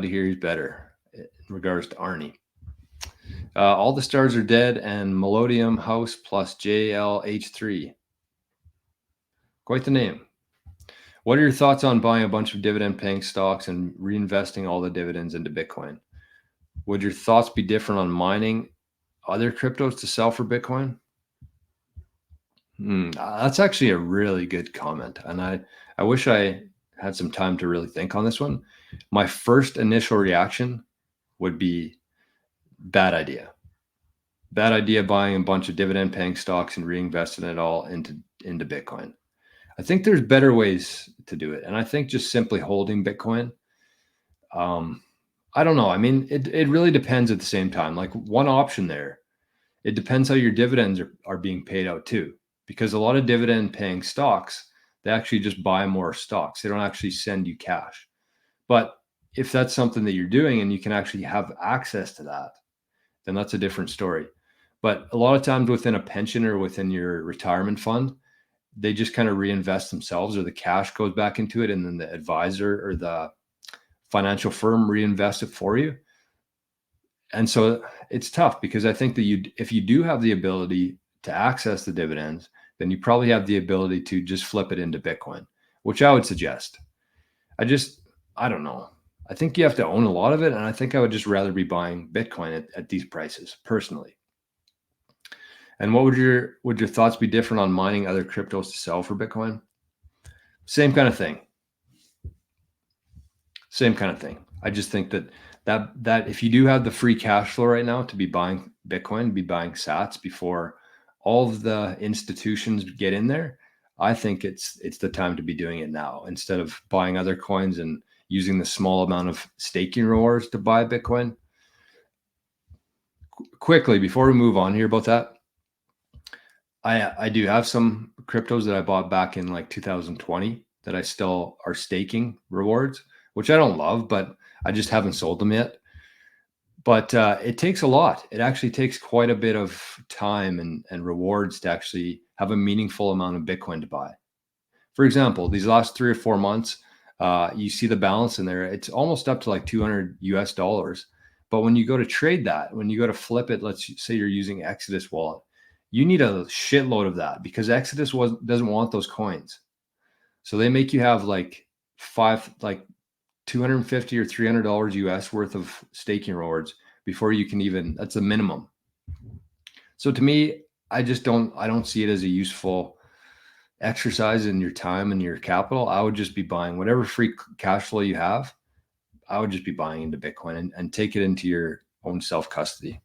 to hear he's better in regards to Arnie. All the stars are dead and Melodium House plus JLH3. Quite the name. What are your thoughts on buying a bunch of dividend paying stocks and reinvesting all the dividends into Bitcoin? Would your thoughts be different on mining other cryptos to sell for Bitcoin? That's actually a really good comment. And I wish I had some time to really think on this one. My first initial reaction would be bad idea. Bad idea buying a bunch of dividend paying stocks and reinvesting it all into Bitcoin. I think there's better ways to do it. And I think just simply holding Bitcoin, I don't know. I mean, it really depends at the same time. Like one option there, it depends how your dividends are being paid out too. Because a lot of dividend paying stocks, they actually just buy more stocks. They don't actually send you cash. But if that's something that you're doing and you can actually have access to that, then that's a different story. But a lot of times within a pension or within your retirement fund, they just kind of reinvest themselves, or the cash goes back into it and then the advisor or the financial firm reinvests it for you. And so it's tough because I think that if you do have the ability to access the dividends, then you probably have the ability to just flip it into Bitcoin, which I would suggest. I don't know. I think you have to own a lot of it. And I think I would just rather be buying Bitcoin at these prices personally. And what would your thoughts be different on mining other cryptos to sell for Bitcoin? Same kind of thing. Same kind of thing. I just think that if you do have the free cash flow right now to be buying Bitcoin, be buying sats before all of the institutions get in there, I think it's the time to be doing it now instead of buying other coins and using the small amount of staking rewards to buy Bitcoin. Quickly, before we move on here about that, I do have some cryptos that I bought back in like 2020 that I still are staking rewards, which I don't love, but I just haven't sold them yet. But it takes a lot. It actually takes quite a bit of time and rewards to actually have a meaningful amount of Bitcoin to buy. For example, these last 3 or 4 months, you see the balance in there. It's almost up to like $200 US. But when you go to trade that, when you go to flip it, let's say you're using Exodus wallet, you need a shitload of that because Exodus doesn't want those coins. So they make you have like $250 or $300 US worth of staking rewards before you can even, that's the minimum. So to me, I don't see it as a useful exercise in your time and your capital. I would just be buying whatever free cash flow you have. I would just be buying into Bitcoin and take it into your own self-custody.